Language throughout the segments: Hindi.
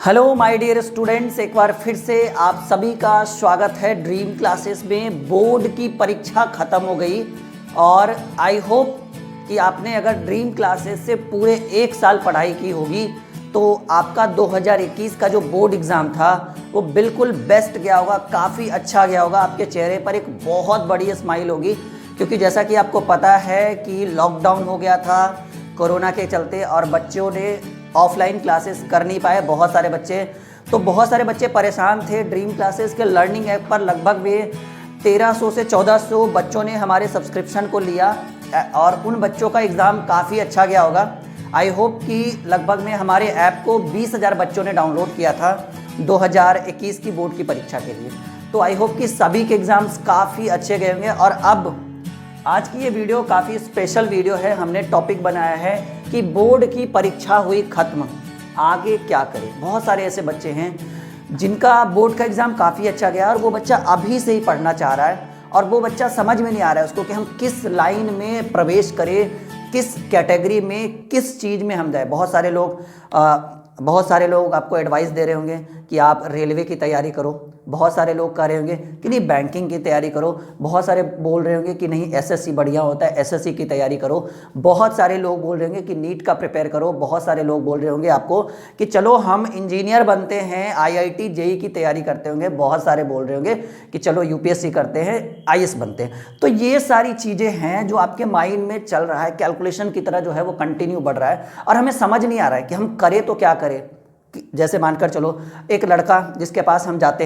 हेलो माय डियर स्टूडेंट्स, एक बार फिर से आप सभी का स्वागत है ड्रीम क्लासेस में। बोर्ड की परीक्षा ख़त्म हो गई और आई होप कि आपने अगर ड्रीम क्लासेस से पूरे एक साल पढ़ाई की होगी तो आपका 2021 का जो बोर्ड एग्ज़ाम था वो बिल्कुल बेस्ट गया होगा, काफ़ी अच्छा गया होगा। आपके चेहरे पर एक बहुत बड़ी स्माइल होगी क्योंकि जैसा कि आपको पता है कि लॉकडाउन हो गया था कोरोना के चलते और बच्चों ने ऑफलाइन क्लासेस कर नहीं पाए। बहुत सारे बच्चे परेशान थे। ड्रीम क्लासेस के लर्निंग ऐप पर लगभग वे 1300 से 1400 बच्चों ने हमारे सब्सक्रिप्शन को लिया और उन बच्चों का एग्ज़ाम काफ़ी अच्छा गया होगा। आई होप कि लगभग में हमारे ऐप को 20,000 बच्चों ने डाउनलोड किया था 2021 की बोर्ड की परीक्षा के लिए। तो आई होप कि सभी के एग्ज़ाम्स काफ़ी अच्छे गए होंगे। और अब आज की ये वीडियो काफ़ी स्पेशल वीडियो है। हमने टॉपिक बनाया है कि बोर्ड की परीक्षा हुई ख़त्म, आगे क्या करें। बहुत सारे ऐसे बच्चे हैं जिनका बोर्ड का एग्ज़ाम काफ़ी अच्छा गया और वो बच्चा अभी से ही पढ़ना चाह रहा है और वो बच्चा समझ में नहीं आ रहा है उसको कि हम किस लाइन में प्रवेश करें, किस कैटेगरी में, किस चीज़ में हम जाए। बहुत सारे लोग आपको एडवाइस दे रहे होंगे कि आप रेलवे की तैयारी करो। बहुत सारे लोग कह रहे होंगे कि नहीं बैंकिंग की तैयारी करो। बहुत सारे बोल रहे होंगे कि नहीं एसएससी बढ़िया होता है, एसएससी की तैयारी करो। बहुत सारे लोग बोल रहे होंगे कि नीट का प्रिपेयर करो। बहुत सारे लोग बोल रहे होंगे आपको कि चलो हम इंजीनियर बनते हैं, आईआईटी जेई की तैयारी करते होंगे। बहुत सारे बोल रहे होंगे कि चलो यूपीएससी करते हैं, आईएएस बनते हैं। तो ये सारी चीज़ें हैं जो आपके माइंड में चल रहा है, कैलकुलेशन की तरह जो है वो कंटिन्यू बढ़ रहा है और हमें समझ नहीं आ रहा है कि हम करें तो क्या करें। जैसे मानकर चलो एक लड़का जिसके पास हम जाते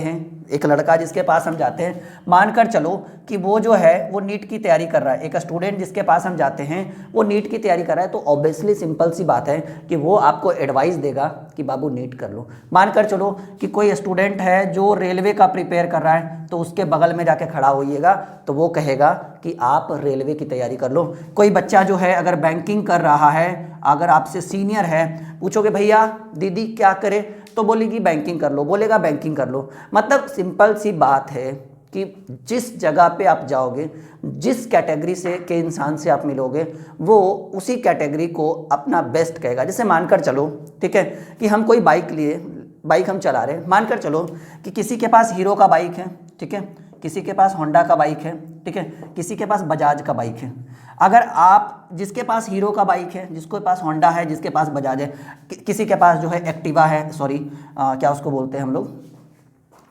हैं, मानकर चलो कि वो जो है वो नीट की तैयारी कर रहा है। एक स्टूडेंट जिसके पास हम जाते हैं वो नीट की तैयारी कर रहा है, तो ऑब्वियसली सिंपल सी बात है कि वो आपको एडवाइस देगा कि बाबू नीट कर लो। मानकर चलो कि कोई स्टूडेंट है जो रेलवे का प्रिपेयर कर रहा है, तो उसके बगल में जाके खड़ा होइएगा तो वो कहेगा कि आप रेलवे की तैयारी कर लो। कोई बच्चा जो है अगर बैंकिंग कर रहा है, अगर आपसे सीनियर है, पूछोगे भैया दीदी क्या करे, तो बोलेगी बैंकिंग कर लो, बोलेगा बैंकिंग कर लो। मतलब सिंपल सी बात है कि जिस जगह पे आप जाओगे, जिस कैटेगरी से के इंसान से आप मिलोगे, वो उसी कैटेगरी को अपना बेस्ट कहेगा। जैसे मानकर चलो, ठीक है, कि हम कोई बाइक हम चला रहे हैं। मानकर चलो कि किसी के पास हीरो का बाइक है, ठीक है, किसी के पास होंडा का बाइक है, ठीक है, किसी के पास बजाज का बाइक है। अगर आप जिसके पास हीरो का बाइक है, जिसके पास होंडा है, जिसके पास बजाज है, किसी के पास जो है एक्टिवा है, क्या उसको बोलते हैं हम लोग,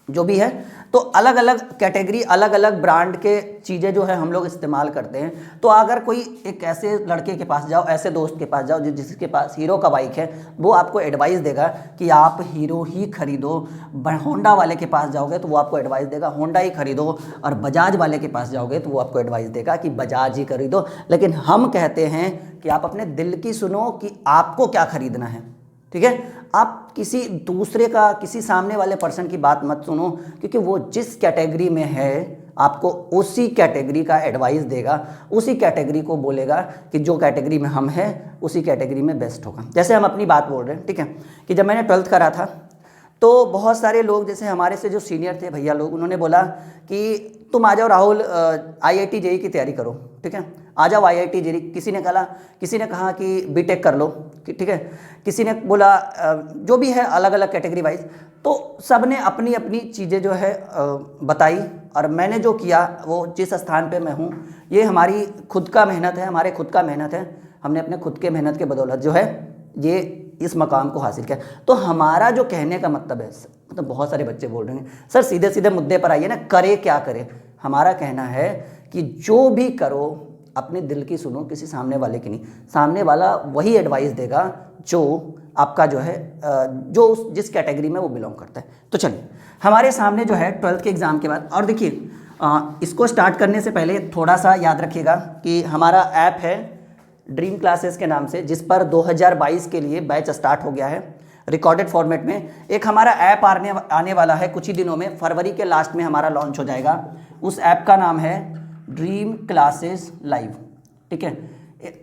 जो भी है, तो अलग अलग कैटेगरी, अलग अलग ब्रांड के चीज़ें जो है हम लोग इस्तेमाल करते हैं। तो अगर कोई एक ऐसे लड़के के पास जाओ, ऐसे दोस्त के पास जाओ जिसके पास हीरो का बाइक है, वो आपको एडवाइस देगा कि आप हीरो ही खरीदो। होंडा वाले के पास जाओगे तो वो आपको एडवाइस देगा होंडा ही खरीदो, और बजाज वाले के पास जाओगे तो वो आपको एडवाइस देगा कि बजाज ही खरीदो। लेकिन हम कहते हैं कि आप अपने दिल की सुनो कि आपको क्या खरीदना है, ठीक है। आप किसी दूसरे का, किसी सामने वाले पर्सन की बात मत सुनो, क्योंकि वो जिस कैटेगरी में है आपको उसी कैटेगरी का एडवाइस देगा, उसी कैटेगरी को बोलेगा कि जो कैटेगरी में हम हैं उसी कैटेगरी में बेस्ट होगा। जैसे हम अपनी बात बोल रहे हैं, ठीक है, कि जब मैंने 12th करा था तो बहुत सारे लोग, जैसे हमारे से जो सीनियर थे भैया लोग, उन्होंने बोला कि तुम आ जाओ राहुल, आईआईटी जेई की तैयारी करो, ठीक है, आ जाओ आईआईटी जेई। किसी ने कहा कि बीटेक कर लो, ठीक है, किसी ने बोला जो भी है अलग अलग कैटेगरी वाइज। तो सब ने अपनी अपनी चीज़ें जो है बताई और मैंने जो किया, वो जिस स्थान पे मैं हूँ, ये हमारी खुद का मेहनत है, हमारे खुद का मेहनत है। हमने अपने खुद के मेहनत के बदौलत जो है ये इस मकाम को हासिल किया। तो हमारा जो कहने का मतलब है, मतलब बहुत सारे बच्चे बोल रहे हैं सर सीधे सीधे मुद्दे पर आइए ना, करे क्या करें। हमारा कहना है कि जो भी करो अपने दिल की सुनो, किसी सामने वाले की नहीं। सामने वाला वही एडवाइस देगा जो आपका जो है जो जिस कैटेगरी में वो बिलोंग करता है। तो चलिए, हमारे सामने जो है 12th के एग्ज़ाम के बाद, और देखिए इसको स्टार्ट करने से पहले थोड़ा सा याद रखिएगा कि हमारा ऐप है ड्रीम क्लासेस के नाम से, जिस पर 2022 के लिए बैच स्टार्ट हो गया है रिकॉर्डेड फॉर्मेट में। एक हमारा ऐप आने वाला है कुछ ही दिनों में, फरवरी के लास्ट में हमारा लॉन्च हो जाएगा। उस ऐप का नाम है ड्रीम क्लासेस लाइव, ठीक है।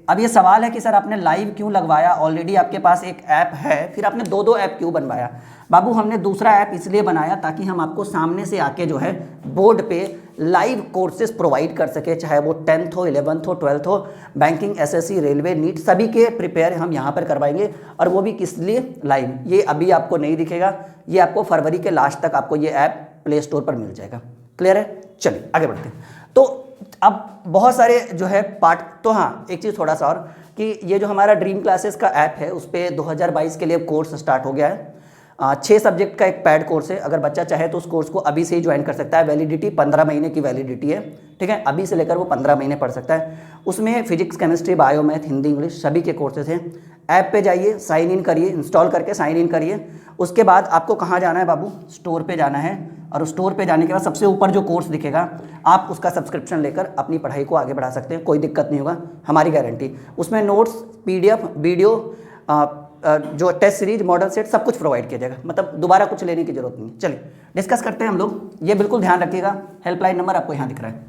अब ये सवाल है कि सर आपने लाइव क्यों लगवाया, ऑलरेडी आपके पास एक ऐप है, फिर आपने दो ऐप क्यों बनवाया। बाबू हमने दूसरा ऐप इसलिए बनाया ताकि हम आपको सामने से आके जो है बोर्ड पे लाइव कोर्सेज प्रोवाइड कर सके, चाहे वो 10th हो, 11th हो, 12th हो, बैंकिंग, एसएससी, रेलवे, नीट सभी के प्रिपेयर हम यहाँ पर करवाएंगे। और वो भी किस लिए? लाइव। ये अभी आपको नहीं दिखेगा, ये आपको फरवरी के लास्ट तक आपको ये ऐप प्ले स्टोर पर मिल जाएगा। क्लियर है? चलिए आगे बढ़ते हैं। तो अब बहुत सारे जो है पार्ट, तो हाँ एक चीज़ थोड़ा सा और कि ये जो हमारा ड्रीम क्लासेस का ऐप है उस पर 2022 के लिए कोर्स स्टार्ट हो गया है। 6 सब्जेक्ट का एक पैड कोर्स है। अगर बच्चा चाहे तो उस कोर्स को अभी से ही ज्वाइन कर सकता है। वैलिडिटी 15 महीने की वैलिडिटी है, ठीक है। अभी से लेकर वो 15 महीने पढ़ सकता है। उसमें physics, chemistry, bio, math, Hindi, English सभी के कोर्सेज हैं। ऐप पे जाइए, साइन इन करिए, इंस्टॉल करके साइन इन करिए। उसके बाद आपको कहाँ जाना है बाबू? स्टोर पे जाना है। और उस स्टोर पे जाने के बाद सबसे ऊपर जो कोर्स दिखेगा, आप उसका सब्सक्रिप्शन लेकर अपनी पढ़ाई को आगे बढ़ा सकते हैं। कोई दिक्कत नहीं होगा, हमारी गारंटी। उसमें नोट्स, पीडीएफ, वीडियो, जो टेस्ट सीरीज, मॉडल सेट सब कुछ प्रोवाइड किया जाएगा। मतलब दोबारा कुछ लेने की जरूरत नहीं है। चलिए डिस्कस करते हैं हम लोग। ये बिल्कुल ध्यान रखिएगा, हेल्पलाइन नंबर आपको यहाँ दिख रहा है।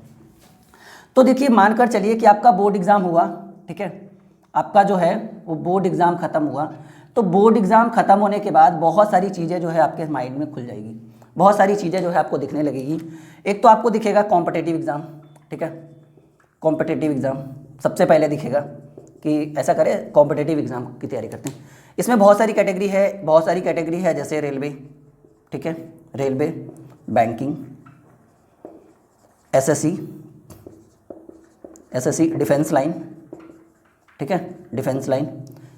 तो देखिए, मानकर चलिए कि आपका बोर्ड एग्जाम हुआ, ठीक है। आपका जो है वो बोर्ड एग्जाम खत्म हुआ। तो बोर्ड एग्जाम खत्म होने के बाद बहुत सारी चीज़ें जो है आपके माइंड में खुल जाएगी, बहुत सारी चीज़ें जो है आपको दिखने लगेगी। एक तो आपको दिखेगा कॉम्पिटिटिव एग्ज़ाम, ठीक है। कॉम्पिटिटिव एग्ज़ाम सबसे पहले दिखेगा कि ऐसा करें कॉम्पिटिटिव एग्ज़ाम की तैयारी करते हैं। इसमें बहुत सारी कैटेगरी है, बहुत सारी कैटेगरी है, जैसे रेलवे, ठीक है, railway, banking, SSC, defence line, ठीक है, डिफेंस लाइन।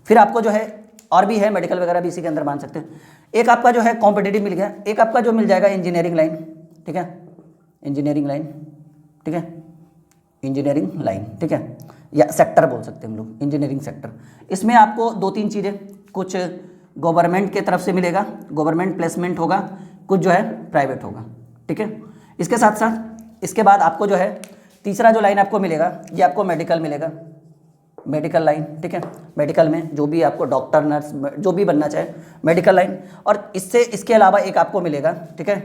फिर आपको जो है और भी है, मेडिकल वगैरह भी इसी के अंदर मान सकते हैं। एक आपका जो है कॉम्पिटिटिव मिल गया, एक आपका जो मिल जाएगा इंजीनियरिंग लाइन, ठीक है, इंजीनियरिंग लाइन, ठीक है, इंजीनियरिंग लाइन, ठीक है, या सेक्टर बोल सकते हैं हम लोग, इंजीनियरिंग सेक्टर। इसमें आपको 2-3 चीज़ें, कुछ गवर्नमेंट के तरफ से मिलेगा, गवर्नमेंट प्लेसमेंट होगा, कुछ जो है प्राइवेट होगा, ठीक है। इसके साथ साथ इसके बाद आपको जो है तीसरा जो लाइन आपको मिलेगा, ये आपको मेडिकल मिलेगा, मेडिकल लाइन, ठीक है। मेडिकल में जो भी आपको डॉक्टर, नर्स, जो भी बनना चाहे, मेडिकल लाइन। और इससे इसके अलावा एक आपको मिलेगा, ठीक है,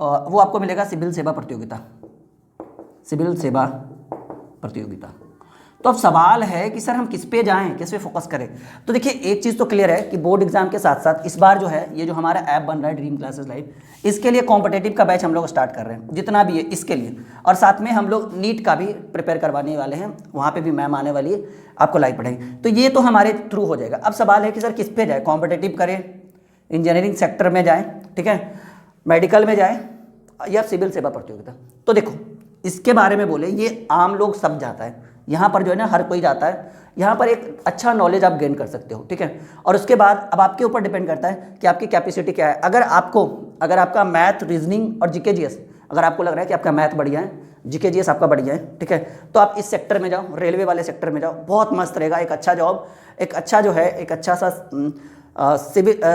वो आपको मिलेगा सिविल सेवा प्रतियोगिता, सिविल सेवा प्रतियोगिता। तो अब सवाल है कि सर हम किस पे जाएं, किस पे फोकस करें। तो देखिए, एक चीज़ तो क्लियर है कि बोर्ड एग्जाम के साथ साथ इस बार जो है ये जो हमारा ऐप बन रहा है ड्रीम क्लासेस लाइव, इसके लिए कॉम्पिटिटिव का बैच हम लोग स्टार्ट कर रहे हैं, जितना भी है इसके लिए। और साथ में हम लोग नीट का भी प्रिपेयर करवाने वाले हैं, वहाँ पर भी मैम आने वाली है, आपको लाइव पढ़ाएंगे। तो ये तो हमारे थ्रू हो जाएगा। अब सवाल है कि सर किस पे जाए, कॉम्पिटिटिव करें, इंजीनियरिंग सेक्टर में जाएँ, ठीक है, मेडिकल में जाएँ, या सिविल सेवा प्रतियोगिता। तो देखो, इसके बारे में बोले, ये आम लोग सब जाता है, यहाँ पर जो है ना हर कोई जाता है। यहाँ पर एक अच्छा नॉलेज आप गेन कर सकते हो, ठीक है। और उसके बाद अब आपके ऊपर डिपेंड करता है कि आपकी कैपेसिटी क्या है। अगर आपका मैथ, रीजनिंग और जीके जीएस, अगर आपको लग रहा है कि आपका मैथ बढ़िया है, जीके जीएस आपका बढ़िया है, ठीक है, तो आप इस सेक्टर में जाओ, रेलवे वाले सेक्टर में जाओ, बहुत मस्त रहेगा। एक अच्छा जॉब, एक अच्छा जो है, एक अच्छा सा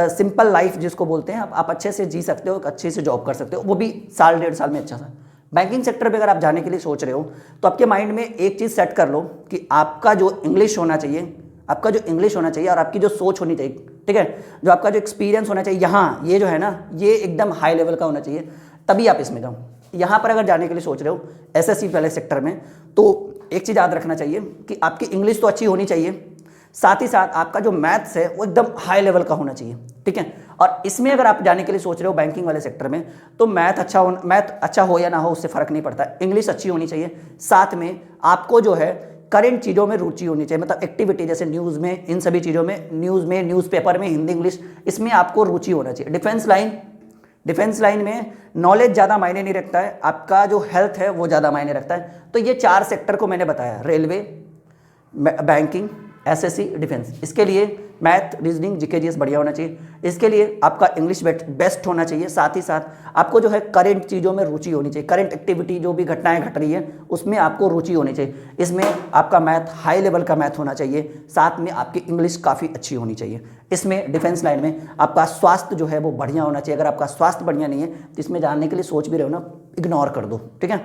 सिंपल लाइफ जिसको बोलते हैं, आप अच्छे से जी सकते हो, अच्छे से जॉब कर सकते हो, वो भी 1.5 साल में अच्छा सा। बैंकिंग सेक्टर पे अगर आप जाने के लिए सोच रहे हो तो आपके माइंड में एक चीज़ सेट कर लो कि आपका जो इंग्लिश होना चाहिए, आपका जो इंग्लिश होना चाहिए और आपकी जो सोच होनी चाहिए, ठीक है, जो आपका जो एक्सपीरियंस होना चाहिए, यहाँ ये जो है ना, ये एकदम हाई लेवल का होना चाहिए, तभी आप इसमें जाओ। यहाँ पर अगर जाने के लिए सोच रहे हो एसएससी वाले सेक्टर में, तो एक चीज़ याद रखना चाहिए कि आपकी इंग्लिश तो अच्छी होनी चाहिए, साथ ही साथ आपका जो मैथ्स है वो एकदम हाई लेवल का होना चाहिए, ठीक है। और इसमें अगर आप जाने के लिए सोच रहे हो बैंकिंग वाले सेक्टर में, तो मैथ अच्छा हो या ना हो उससे फ़र्क नहीं पड़ता, इंग्लिश अच्छी होनी चाहिए। साथ में आपको जो है करंट चीज़ों में रुचि होनी चाहिए, मतलब एक्टिविटी, जैसे न्यूज़ में, इन सभी चीज़ों में, न्यूज़ में, न्यूज़पेपर में, हिंदी, इंग्लिश, इसमें आपको रुचि होना चाहिए। डिफेंस लाइन में नॉलेज ज़्यादा मायने नहीं रखता है, आपका जो हेल्थ है वो ज़्यादा मायने रखता है। तो ये 4 सेक्टर को मैंने बताया, रेलवे, बैंकिंग, एसएससी, डिफेंस। इसके लिए मैथ, रीजनिंग, जीके जीएस बढ़िया होना चाहिए। इसके लिए आपका इंग्लिश बेस्ट होना चाहिए। साथ ही साथ आपको जो है करंट चीज़ों में रुचि होनी चाहिए, करंट एक्टिविटी जो भी घटनाएं घट रही है उसमें आपको रुचि होनी चाहिए। इसमें आपका मैथ हाई लेवल का मैथ होना चाहिए, साथ में आपकी इंग्लिश काफ़ी अच्छी होनी चाहिए। इसमें डिफेंस लाइन में आपका स्वास्थ्य जो है वो बढ़िया होना चाहिए। अगर आपका स्वास्थ्य बढ़िया नहीं है तो इसमें जानने के लिए सोच भी रहे हो ना, इग्नोर कर दो, ठीक है,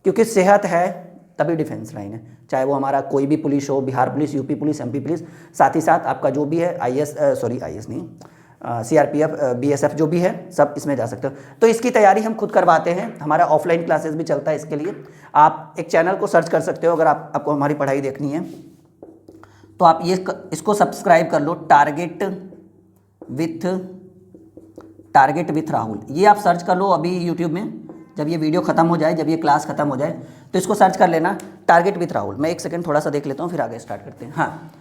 क्योंकि सेहत है तभी डिफेंस लाइन है। चाहे वो हमारा कोई भी पुलिस हो, Bihar police, UP police, MP police, साथ ही साथ आपका जो भी है आईएएस नहीं, सीआरपीएफ, बीएसएफ जो भी है, सब इसमें जा सकते हो। तो इसकी तैयारी हम खुद करवाते हैं, हमारा ऑफलाइन क्लासेस भी चलता है। इसके लिए आप एक चैनल को सर्च कर सकते हो, अगर आपको हमारी पढ़ाई देखनी है तो आप इसको सब्सक्राइब कर लो, टारगेट विथ राहुल, ये आप सर्च कर लो अभी यूट्यूब में, जब ये वीडियो खत्म हो जाए, जब ये क्लास खत्म हो जाए, तो इसको सर्च कर लेना, टारगेट विथ राहुल। मैं एक सेकंड थोड़ा सा देख लेता हूँ, फिर आगे स्टार्ट करते हैं। हाँ,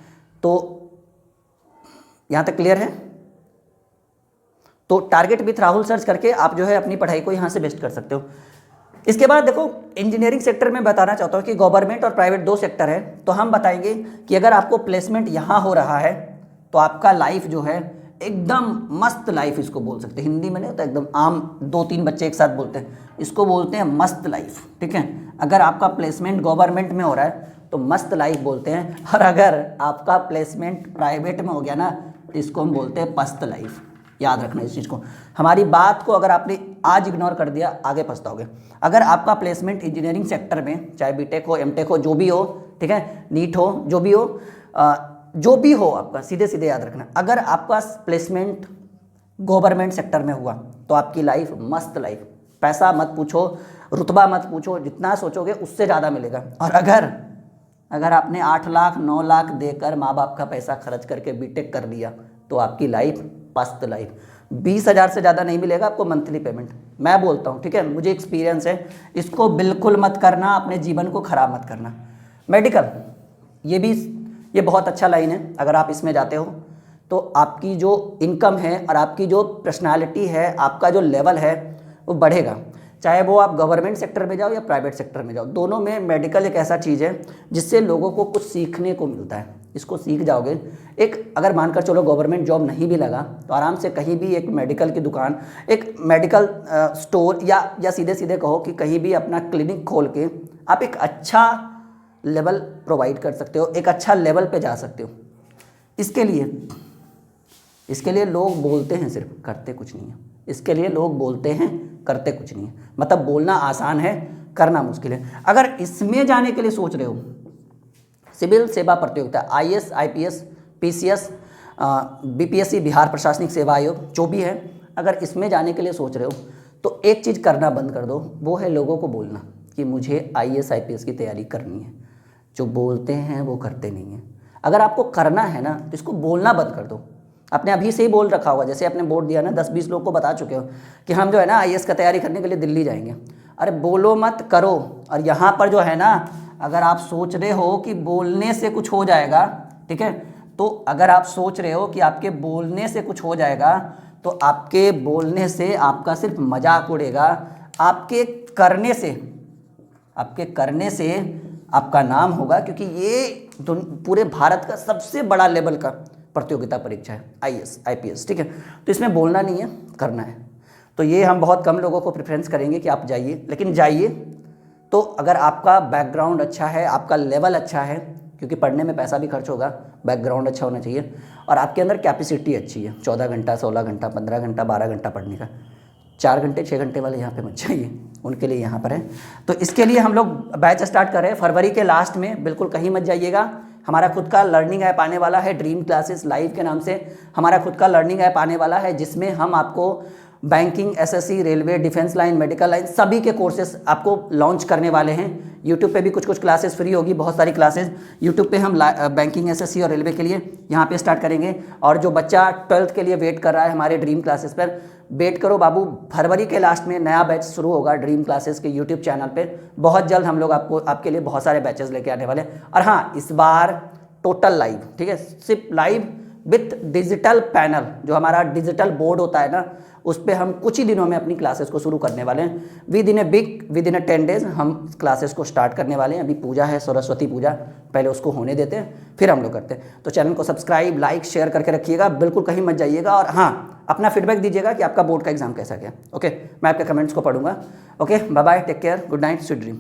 तो यहाँ तक क्लियर है? तो टारगेट विथ राहुल सर्च करके आप जो है अपनी पढ़ाई को यहाँ से बेस्ट कर सकते हो। इसके बाद देखो, इंजीनियरिंग सेक्टर में बताना चाहता हूँ कि गवर्नमेंट और प्राइवेट दो सेक्टर है। तो हम बताएंगे कि अगर आपको प्लेसमेंट यहाँ हो रहा है तो आपका लाइफ जो है एकदम मस्त लाइफ, इसको बोल सकते हैं। हिंदी में नहीं होता, एकदम आम 2-3 बच्चे एक साथ बोलते हैं, इसको बोलते हैं मस्त लाइफ। ठीक है, अगर आपका प्लेसमेंट गवर्नमेंट में हो रहा है तो मस्त लाइफ बोलते हैं, और अगर आपका प्लेसमेंट प्राइवेट में हो गया ना तो इसको हम बोलते हैं पस्त लाइफ। याद रखना इस चीज़ को। हमारी बात को अगर आपने आज इग्नोर कर दिया, आगे पछताओगे। अगर आपका प्लेसमेंट इंजीनियरिंग सेक्टर में, चाहे बीटेक हो, एमटेक हो, जो भी हो, ठीक है, नीट हो, जो भी हो, जो भी हो आपका, सीधे सीधे याद रखना, अगर आपका प्लेसमेंट गवर्नमेंट सेक्टर में हुआ तो आपकी लाइफ मस्त लाइफ। पैसा मत पूछो, रुतबा मत पूछो, जितना सोचोगे उससे ज़्यादा मिलेगा। और अगर आपने 8 लाख 9 लाख देकर माँ बाप का पैसा खर्च करके बीटेक कर लिया तो आपकी लाइफ पस्त लाइफ। 20,000 से ज़्यादा नहीं मिलेगा आपको मंथली पेमेंट, मैं बोलता हूँ। ठीक है, मुझे एक्सपीरियंस है। इसको बिल्कुल मत करना, अपने जीवन को ख़राब मत करना। मेडिकल, ये बहुत अच्छा लाइन है। अगर आप इसमें जाते हो तो आपकी जो इनकम है और आपकी जो पर्सनालिटी है, आपका जो लेवल है वो बढ़ेगा। चाहे वो आप गवर्नमेंट सेक्टर में जाओ या प्राइवेट सेक्टर में जाओ, दोनों में मेडिकल एक ऐसा चीज़ है जिससे लोगों को कुछ सीखने को मिलता है। इसको सीख जाओगे। एक अगर मानकर चलो गवर्नमेंट जॉब नहीं भी लगा तो आराम से कहीं भी एक मेडिकल की दुकान, एक मेडिकल स्टोर, या सीधे सीधे कहो कि कहीं भी अपना क्लिनिक खोल के आप एक अच्छा लेवल प्रोवाइड कर सकते हो, एक अच्छा लेवल पे जा सकते हो। इसके लिए लोग बोलते हैं, सिर्फ करते कुछ नहीं है। इसके लिए लोग बोलते हैं, करते कुछ नहीं है। मतलब बोलना आसान है, करना मुश्किल है। अगर इसमें जाने के लिए सोच रहे हो, सिविल सेवा प्रतियोगिता, IAS, IPS, PCS, BPSC, Bihar प्रशासनिक सेवा आयोग, जो भी है, अगर इसमें जाने के लिए सोच रहे हो तो एक चीज़ करना बंद कर दो, वो है लोगों को बोलना कि मुझे IAS, IPS की तैयारी करनी है। जो बोलते हैं वो करते नहीं हैं। अगर आपको करना है ना तो इसको बोलना बंद कर दो। आपने अभी से ही बोल रखा होगा, जैसे आपने बोर्ड दिया ना, 10-20 लोग को बता चुके हो कि हम जो है ना IAS का तैयारी करने के लिए दिल्ली जाएंगे। अरे बोलो मत, करो। और यहाँ पर जो है ना, अगर आप सोच रहे हो कि बोलने से कुछ हो जाएगा, ठीक है, तो अगर आप सोच रहे हो कि आपके बोलने से कुछ हो जाएगा तो आपके बोलने से आपका सिर्फ मजाक उड़ेगा। आपके करने से आपका नाम होगा, क्योंकि ये पूरे भारत का सबसे बड़ा लेवल का प्रतियोगिता परीक्षा है IAS, IPS। ठीक है, तो इसमें बोलना नहीं है, करना है। तो ये हम बहुत कम लोगों को प्रेफरेंस करेंगे कि आप जाइए, लेकिन जाइए तो अगर आपका बैकग्राउंड अच्छा है, आपका लेवल अच्छा है, क्योंकि पढ़ने में पैसा भी खर्च होगा, बैकग्राउंड अच्छा होना चाहिए, और आपके अंदर कैपेसिटी अच्छी है। 14 घंटा, 16 घंटा, 15 घंटा, 12 घंटा पढ़ने का, 4 घंटे 6 घंटे वाले यहाँ पे मत चाहिए, उनके लिए यहाँ पर है। तो इसके लिए हम लोग बैच स्टार्ट कर रहे हैं फरवरी के लास्ट में। बिल्कुल कहीं मत जाइएगा। हमारा खुद का लर्निंग ऐप आने वाला है, ड्रीम क्लासेस लाइव के नाम से हमारा खुद का लर्निंग ऐप आने वाला है, जिसमें हम आपको banking, SSC, railway, defence line, medical line, सभी के कोर्सेज आपको लॉन्च करने वाले हैं। यूट्यूब पे भी कुछ क्लासेस फ्री होगी, बहुत सारी क्लासेस यूट्यूब पे हम बैंकिंग, SSC और रेलवे के लिए यहाँ पे स्टार्ट करेंगे। और जो बच्चा 12th के लिए वेट कर रहा है हमारे ड्रीम क्लासेस पर, वेट करो बाबू, फरवरी के लास्ट में नया बैच शुरू होगा ड्रीम क्लासेस के यूट्यूब चैनल पे। बहुत जल्द हम लोग आपके लिए बहुत सारे बैचेस लेके आने वाले हैं। और हाँ, इस बार टोटल लाइव, ठीक है, सिर्फ लाइव विथ डिजिटल पैनल, जो हमारा डिजिटल बोर्ड होता है ना, उस पर हम कुछ ही दिनों में अपनी क्लासेस को शुरू करने वाले हैं। विद इन 10 डेज हम क्लासेस को स्टार्ट करने वाले हैं। अभी पूजा है, सरस्वती पूजा, पहले उसको होने देते हैं, फिर हम लोग करते हैं। तो चैनल को सब्सक्राइब, लाइक, शेयर करके रखिएगा, बिल्कुल कहीं मत जाइएगा। और हाँ, अपना फीडबैक दीजिएगा कि आपका बोर्ड का एग्जाम कैसा गया। ओके, मैं आपके कमेंट्स को पढ़ूंगा। Okay, bye bye, take care, good night, sweet dream.